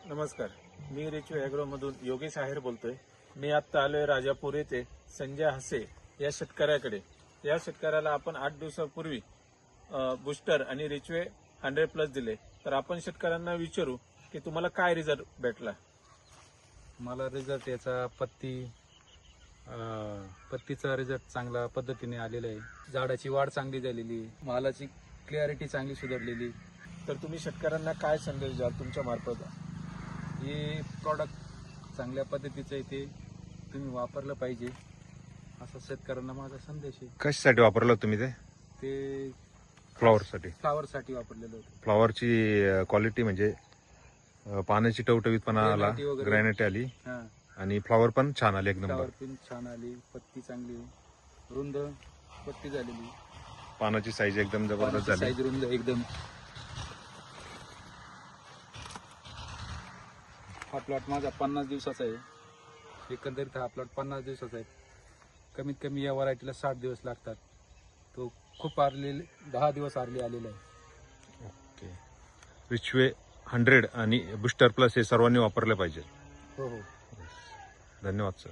नमस्कार, मी रिचवे ॲग्रोमधून योगेश आहेर बोलतोय. मी आत्ता आलोय राजापूर येथे संजय हसे या शेतकऱ्याकडे. या शेतकऱ्याला आपण 8 दिवसापूर्वी बूस्टर आणि रिचवे 100+ दिले. तर आपण शेतकऱ्यांना विचारू की तुम्हाला काय रिझल्ट भेटला. मला रिझल्ट याचा पत्तीचा रिझल्ट चांगला पद्धतीने आलेला आहे. झाडाची वाढ चांगली झालेली, मालाची क्लॅरिटी चांगली सुधारलेली. तर तुम्ही शेतकऱ्यांना काय संदेश द्याल तुमच्या मार्फत? हे प्रॉडक्ट चांगल्या पद्धतीचं आहे, ते तुम्ही वापरलं पाहिजे असा शेतकऱ्यांना माझा संदेश आहे. कशासाठी वापरलं तुम्ही ते फ्लॉवरसाठी? फ्लावरसाठी वापरलेलं होतं. फ्लॉवरची क्वालिटी म्हणजे पाण्याची टवटवीतपणा आला, Granite वगैरे. ग्रॅनाइट आली हां, आणि फ्लॉवर पण छान आले, एक नंबर. फ्लावर पण छान आली, पत्ती चांगली रुंद पत्ती झालेली, पानाची साईज एकदम जबरदस्त झाली. साईज रुंद एकदम. हा प्लॉट माझा 50 दिवसाचा आहे. एकंदरीत हा प्लॉट 50 दिवसाचा आहे. कमीत कमी या व्हरायटीला 60 दिवस लागतात. तो खूप अर्ली 10 दिवस अर्ली आलेला आहे. ओके. रिचवे 100 आणि बूस्टर प्लस हे सर्वांनी वापरले पाहिजे. हो हो. धन्यवाद सर.